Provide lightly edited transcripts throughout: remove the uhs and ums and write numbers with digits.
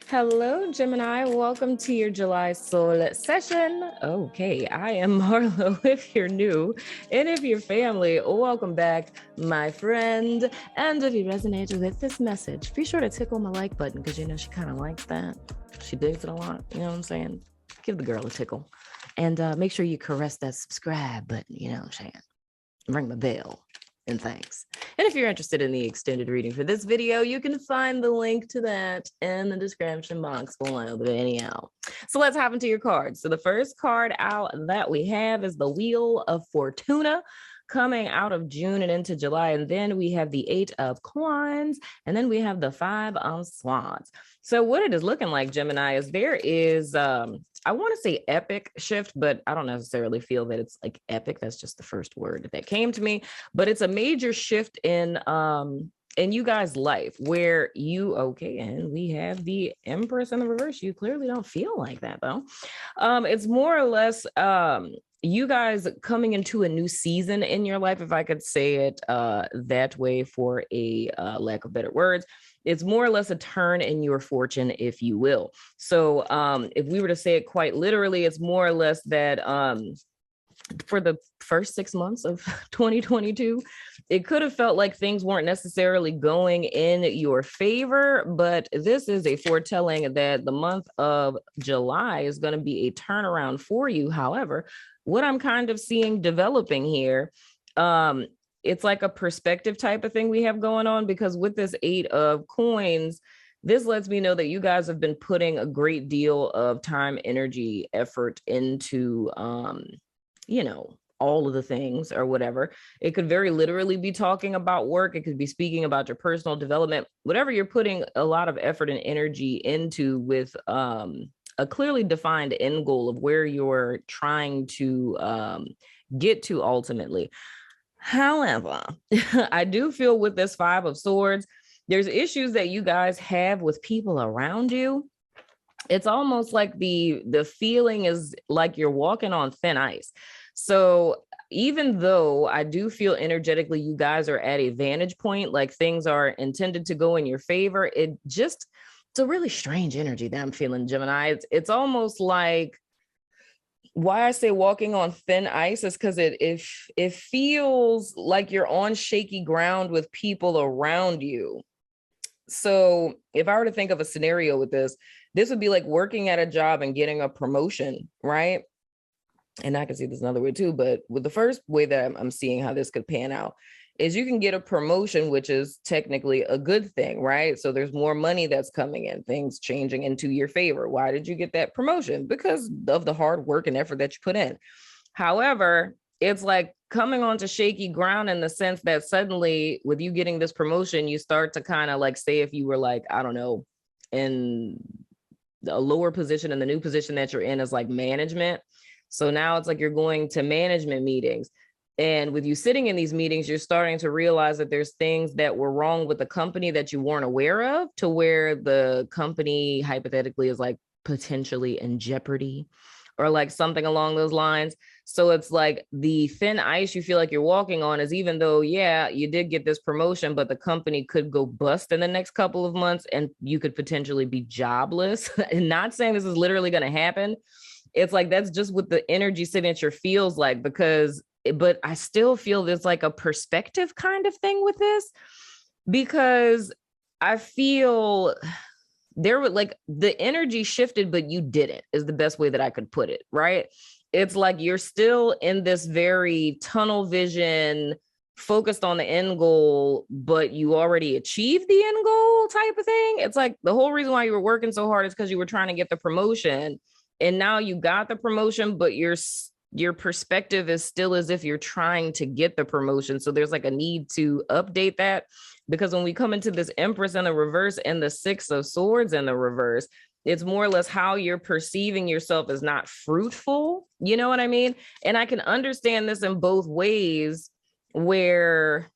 Hello, Gemini. Welcome to your July soul session. Okay, I am Marlo. If you're new and if you're family, welcome back, my friend. And if you resonate with this message, be sure to tickle my like button because you know she kind of likes that. She digs it a lot. You know what I'm saying? Give the girl a tickle. And make sure you caress that subscribe button. You know what I'm saying? Ring the bell. And thanks. And if you're interested in the extended reading for this video, you can find the link to that in the description box below the video. So let's hop into your cards. So the first card out that we have is the Wheel of Fortuna, coming out of June and into July. And then we have the 8 of Coins, and then we have the 5 of Swords. So what it is looking like, Gemini, is there is, I want to say epic shift, but I don't necessarily feel that it's like epic. That's just the first word that came to me, but it's a major shift in you guys' life where you, okay, and we have the Empress in the reverse. You clearly don't feel like that though. It's more or less, you guys coming into a new season in your life, if I could say it that way for a lack of better words. It's more or less a turn in your fortune, if you will. So if we were to say it quite literally, it's more or less that for the first 6 months of 2022, it could have felt like things weren't necessarily going in your favor, but this is a foretelling that the month of July is going to be a turnaround for you. However, what I'm kind of seeing developing here, it's like a perspective type of thing we have going on, because with this 8 of Coins, this lets me know that you guys have been putting a great deal of time, energy, effort into, you know, all of the things or whatever. It could very literally be talking about work. It could be speaking about your personal development, whatever you're putting a lot of effort and energy into with a clearly defined end goal of where you're trying to get to ultimately. However, I do feel with this 5 of Swords, there's issues that you guys have with people around you. It's almost like the feeling is like you're walking on thin ice. So even though I do feel energetically you guys are at a vantage point, like things are intended to go in your favor, it's a really strange energy that I'm feeling, Gemini. It's almost like, why I say walking on thin ice is because it feels like you're on shaky ground with people around you. So if I were to think of a scenario with this would be like working at a job and getting a promotion, right? And I can see this another way too, but with the first way that I'm seeing how this could pan out is you can get a promotion, which is technically a good thing, right? So there's more money that's coming in, things changing into your favor. Why did you get that promotion? Because of the hard work and effort that you put in. However, it's like coming onto shaky ground in the sense that suddenly with you getting this promotion, you start to kind of like, say if you were like, I don't know, in a lower position, and the new position that you're in is like management. So now it's like you're going to management meetings. And with you sitting in these meetings, you're starting to realize that there's things that were wrong with the company that you weren't aware of, to where the company hypothetically is like potentially in jeopardy or like something along those lines. So it's like the thin ice you feel like you're walking on is, even though, yeah, you did get this promotion, but the company could go bust in the next couple of months and you could potentially be jobless. And not saying this is literally going to happen. It's like, that's just what the energy signature feels like, but I still feel there's like a perspective kind of thing with this, because I feel there were like the energy shifted, but you didn't, is the best way that I could put it, right? It's like you're still in this very tunnel vision, focused on the end goal, but you already achieved the end goal type of thing. It's like the whole reason why you were working so hard is because you were trying to get the promotion, and now you got the promotion, but your perspective is still as if you're trying to get the promotion. So there's like a need to update that, because when we come into this Empress in the reverse and the 6 of Swords in the reverse, it's more or less how you're perceiving yourself as not fruitful. You know what I mean? And I can understand this in both ways, where,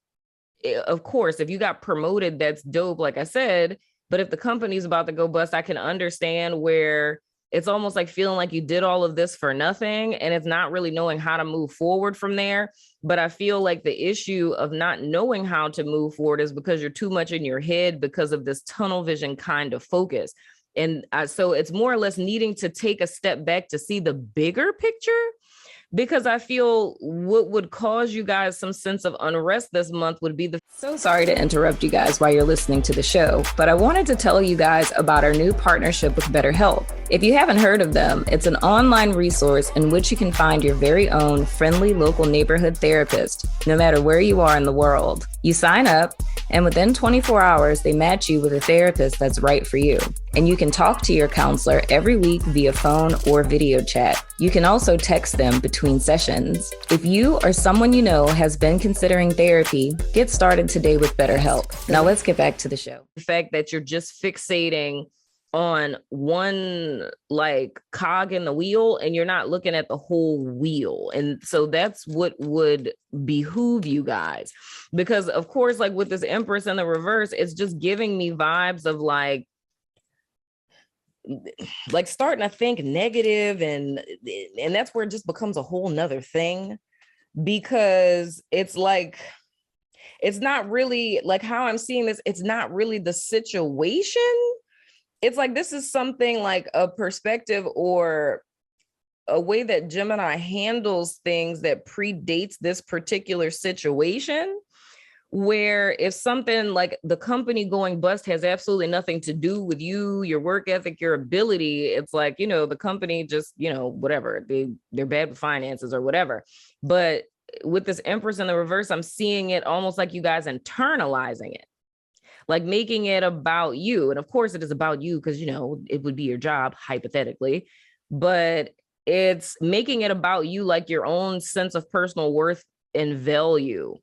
of course, if you got promoted, that's dope, like I said, but if the company's about to go bust, I can understand where it's almost like feeling like you did all of this for nothing, and it's not really knowing how to move forward from there. But I feel like the issue of not knowing how to move forward is because you're too much in your head because of this tunnel vision kind of focus. And so it's more or less needing to take a step back to see the bigger picture, because I feel what would cause you guys some sense of unrest this month would be So sorry to interrupt you guys while you're listening to the show, but I wanted to tell you guys about our new partnership with BetterHelp. If you haven't heard of them, it's an online resource in which you can find your very own friendly local neighborhood therapist, no matter where you are in the world. You sign up, and within 24 hours, they match you with a therapist that's right for you. And you can talk to your counselor every week via phone or video chat. You can also text them between sessions. If you or someone you know has been considering therapy, get started today with BetterHelp. Now let's get back to the show. The fact that you're just fixating on one like cog in the wheel and you're not looking at the whole wheel. And so that's what would behoove you guys, because of course, like with this Empress in the reverse, it's just giving me vibes of like starting to think negative, and that's where it just becomes a whole nother thing, because it's like, it's not really like how I'm seeing this. It's not really the situation. It's like, this is something like a perspective or a way that Gemini handles things that predates this particular situation, where if something like the company going bust has absolutely nothing to do with you, your work ethic, your ability, it's like, you know, the company just, you know, whatever, they're bad with finances or whatever. But with this Empress in the reverse, I'm seeing it almost like you guys internalizing it, like making it about you. And of course it is about you because, you know, it would be your job hypothetically, but it's making it about you, like your own sense of personal worth and value.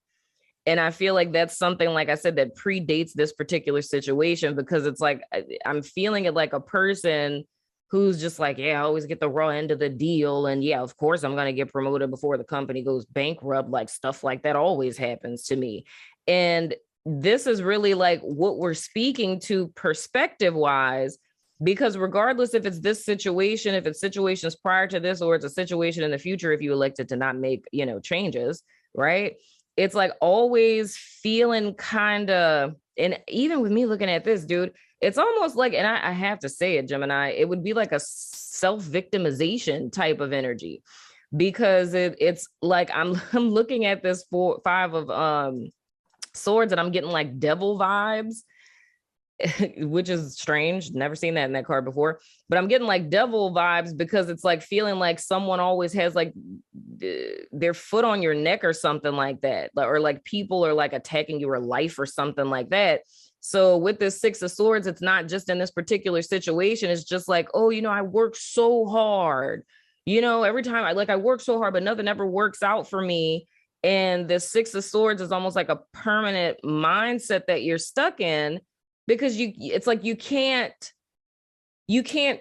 And I feel like that's something, like I said, that predates this particular situation, because it's like, I'm feeling it like a person who's just like, yeah, I always get the raw end of the deal. And yeah, of course I'm going to get promoted before the company goes bankrupt. Like stuff like that always happens to me. And this is really like what we're speaking to perspective wise, because regardless if it's this situation, if it's situations prior to this, or it's a situation in the future, if you elected to not make, you know, changes, right? It's like always feeling kind of, and even with me looking at this, dude, it's almost like, and I have to say it, Gemini, it would be like a self-victimization type of energy, because it's like I'm looking at this five of swords and I'm getting like devil vibes, which is strange. Never seen that in that card before, but I'm getting like devil vibes because it's like feeling like someone always has like their foot on your neck or something like that, or like people are like attacking your life or something like that. So with this Six of Swords, it's not just in this particular situation. It's just like, oh, you know, I work so hard, you know, every time I work so hard, but nothing ever works out for me. And the Six of Swords is almost like a permanent mindset that you're stuck in, because it's like you can't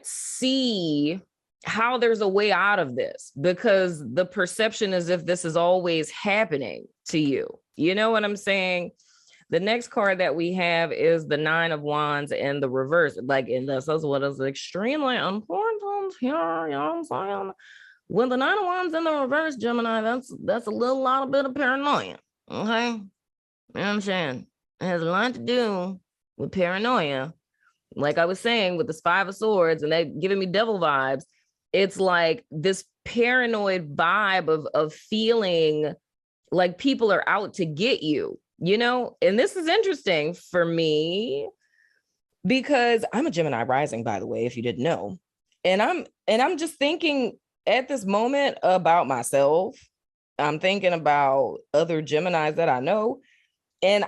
see how there's a way out of this, because the perception is if this is always happening to you. You know what I'm saying? The next card that we have is the Nine of Wands in the reverse. Like, and that's what is extremely important here. You know what I'm saying? When the Nine of Wands in the reverse, Gemini, that's a little bit of paranoia. Okay? You know what I'm saying? It has a lot to do with paranoia. Like I was saying with this Five of Swords, and they giving me devil vibes. It's like this paranoid vibe of feeling like people are out to get you, you know? And this is interesting for me because I'm a Gemini rising, by the way, if you didn't know. And I'm just thinking at this moment about myself. I'm thinking about other Geminis that I know. And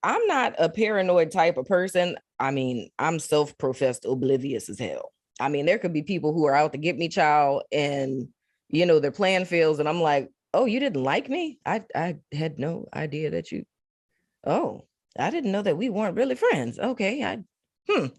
I'm not a paranoid type of person. I mean, I'm self-professed oblivious as hell. I mean, there could be people who are out to get me, child, and, you know, their plan fails. And I'm like, oh, you didn't like me? I had no idea that you, oh, I didn't know that we weren't really friends. Okay,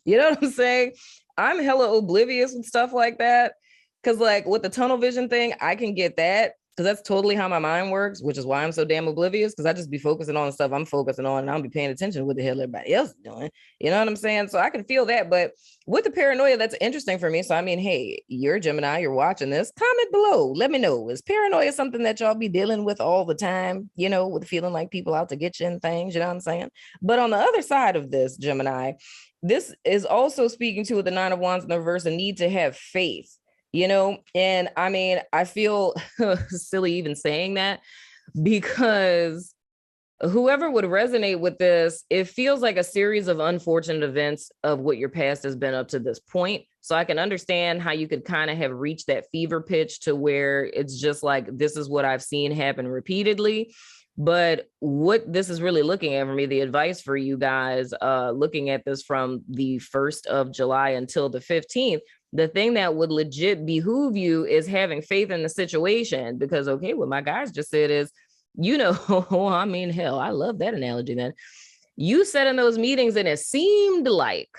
you know what I'm saying? I'm hella oblivious with stuff like that. Because like with the tunnel vision thing, I can get that. Because that's totally how my mind works, which is why I'm so damn oblivious, because I just be focusing on the stuff I'm focusing on, and I'll be paying attention to what the hell everybody else is doing. You know what I'm saying? So I can feel that. But with the paranoia, that's interesting for me. So, I mean, hey, you're a Gemini, you're watching this, comment below. Let me know. Is paranoia something that y'all be dealing with all the time, you know, with feeling like people out to get you and things, you know what I'm saying? But on the other side of this, Gemini, this is also speaking to with the Nine of Wands in the reverse, a need to have faith, and I mean, I feel silly even saying that because whoever would resonate with this, it feels like a series of unfortunate events of what your past has been up to this point. So I can understand how you could kind of have reached that fever pitch to where it's just like, this is what I've seen happen repeatedly. But what this is really looking at for me, the advice for you guys, looking at this from the 1st of July until the 15th, the thing that would legit behoove you is having faith in the situation. Because, okay, what my guys just said is, I mean, hell, I love that analogy, man. You sat in those meetings and it seemed like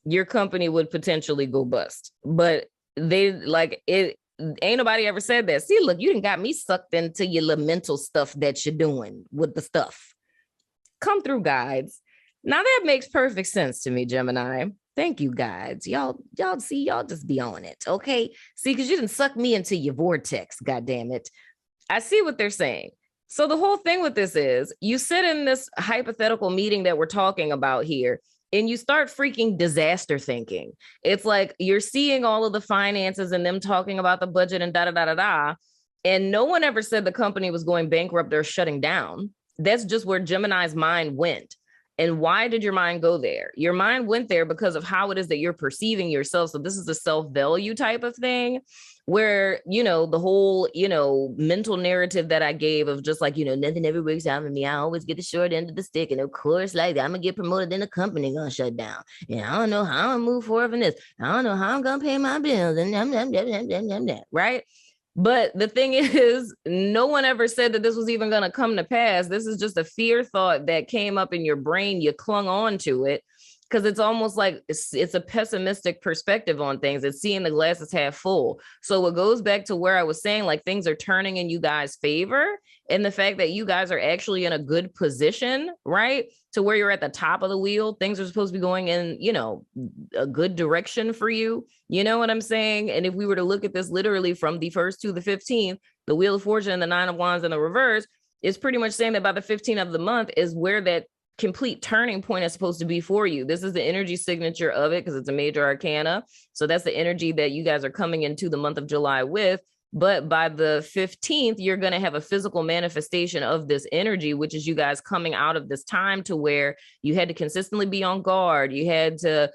your company would potentially go bust, but they like it. Ain't nobody ever said that. See, look, you didn't got me sucked into your little mental stuff that you're doing with the stuff. Come through, guides. Now that makes perfect sense to me, Gemini. Thank you, guides. Y'all see, y'all just be on it, okay? See, because you didn't suck me into your vortex, God damn it. I see what they're saying. So the whole thing with this is you sit in this hypothetical meeting that we're talking about here, and you start freaking disaster thinking. It's like you're seeing all of the finances and them talking about the budget and da-da-da-da-da. And no one ever said the company was going bankrupt or shutting down. That's just where Gemini's mind went. And why did your mind go there? Your mind went there because of how it is that you're perceiving yourself. So this is a self-value type of thing where, the whole, mental narrative that I gave of just like, nothing ever works out for me. I always get the short end of the stick. And of course, like I'm going to get promoted, then the company going to shut down. And I don't know how I'm going to move forward from this. I don't know how I'm going to pay my bills. And right? But the thing is, no one ever said that this was even going to come to pass. This is just a fear thought that came up in your brain. You clung on to it because it's almost like it's a pessimistic perspective on things. It's seeing the glass is half full. So it goes back to where I was saying, like things are turning in you guys' favor. And the fact that you guys are actually in a good position, right? To where you're at the top of the wheel, things are supposed to be going in, a good direction for you. You know what I'm saying? And if we were to look at this literally from the 1st to the 15th, the Wheel of Fortune and the Nine of Wands in the reverse is pretty much saying that by the 15th of the month is where that complete turning point is supposed to be for you. This is the energy signature of it because it's a major arcana. So that's the energy that you guys are coming into the month of July with. But by the 15th, you're going to have a physical manifestation of this energy, which is you guys coming out of this time to where you had to consistently be on guard. You had to,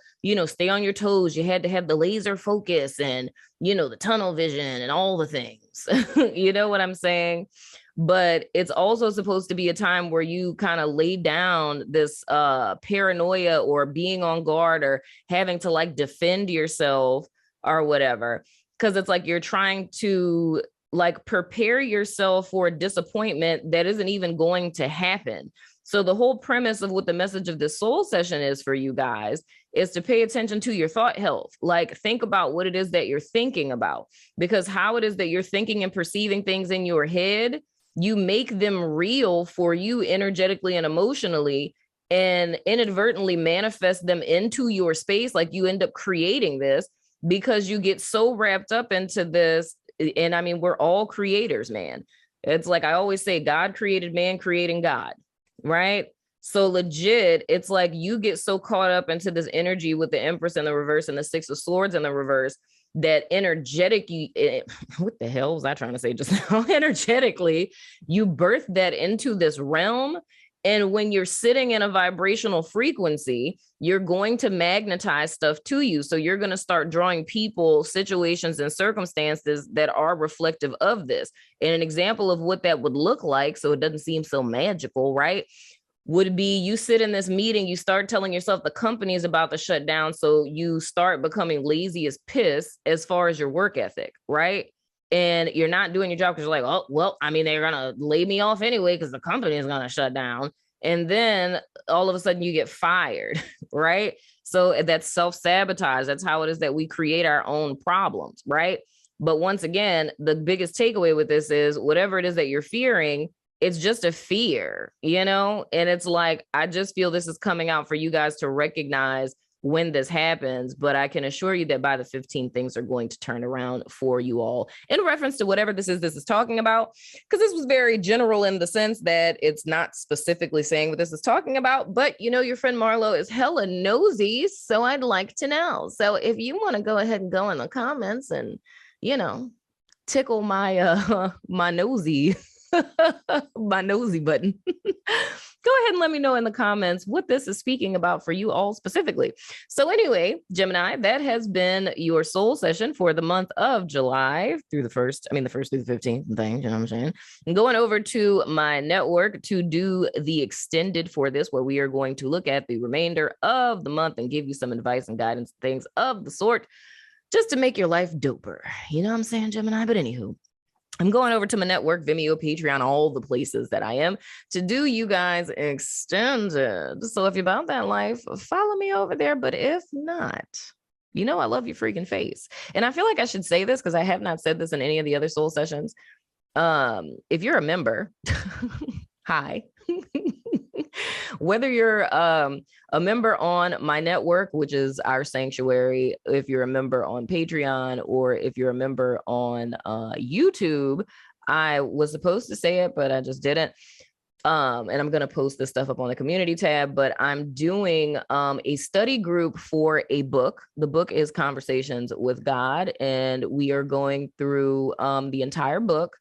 stay on your toes. You had to have the laser focus and, the tunnel vision and all the things. You know what I'm saying? But it's also supposed to be a time where you kind of lay down this paranoia or being on guard or having to like defend yourself or whatever. Because it's like you're trying to like prepare yourself for a disappointment that isn't even going to happen. So the whole premise of what the message of this soul session is for you guys is to pay attention to your thought health. Like think about what it is that you're thinking about, because how it is that you're thinking and perceiving things in your head, you make them real for you energetically and emotionally, and inadvertently manifest them into your space. Like you end up creating this because you get so wrapped up into this. And I mean, we're all creators, man. It's like I always say, God created man creating God, right? So legit, it's like you get so caught up into this energy with the Empress in the reverse and the Six of Swords in the reverse that what the hell was I trying to say just now? Energetically, you birth that into this realm. And when you're sitting in a vibrational frequency, you're going to magnetize stuff to you. So you're going to start drawing people, situations, and circumstances that are reflective of this. And an example of what that would look like, so it doesn't seem so magical, right, would be you sit in this meeting, you start telling yourself the company is about to shut down. So you start becoming lazy as piss as far as your work ethic, right? And you're not doing your job because you're like, oh, well, I mean, they're going to lay me off anyway because the company is going to shut down. And then all of a sudden you get fired, right? So that's self-sabotage. That's how it is that we create our own problems, right? But once again, the biggest takeaway with this is whatever it is that you're fearing, it's just a fear, And it's like, I just feel this is coming out for you guys to recognize when this happens, but I can assure you that by the 15th, things are going to turn around for you all in reference to whatever this is talking about, because this was very general in the sense that it's not specifically saying what this is talking about, but you know, your friend Marlo is hella nosy, so I'd like to know. So if you want to go ahead and go in the comments and, you know, tickle my my nosy my nosy button, go ahead and let me know in the comments what this is speaking about for you all specifically. So anyway, Gemini, that has been your soul session for the month of July through the 1st through the 15th thing, you know what I'm saying? I'm going over to my network to do the extended for this, where we are going to look at the remainder of the month and give you some advice and guidance, things of the sort, just to make your life doper. You know what I'm saying, Gemini? But anywho, I'm going over to my network, Vimeo, Patreon, all the places that I am, to do you guys extended. So if you're about that life, follow me over there. But if not, you know I love your freaking face. And I feel like I should say this because I have not said this in any of the other soul sessions. If you're a member, hi. Whether you're a member on my network, which is our sanctuary, if you're a member on Patreon, or if you're a member on YouTube, I was supposed to say it, but I just didn't. And I'm going to post this stuff up on the community tab, but I'm doing a study group for a book. The book is Conversations with God, and we are going through the entire book,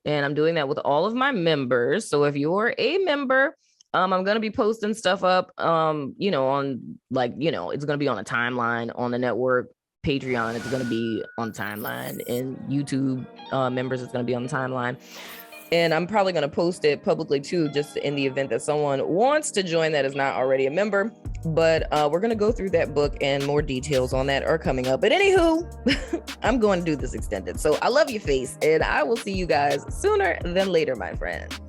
and I'm doing that with all of my members. So if you're a member, I'm going to be posting stuff up, you know, on like, you know, it's going to be on a timeline on the network. Patreon, it's going to be on the timeline, and YouTube members, it's going to be on the timeline. And I'm probably going to post it publicly too, just in the event that someone wants to join that is not already a member. But we're going to go through that book, and more details on that are coming up. But anywho, I'm going to do this extended. So I love your face, and I will see you guys sooner than later, my friends.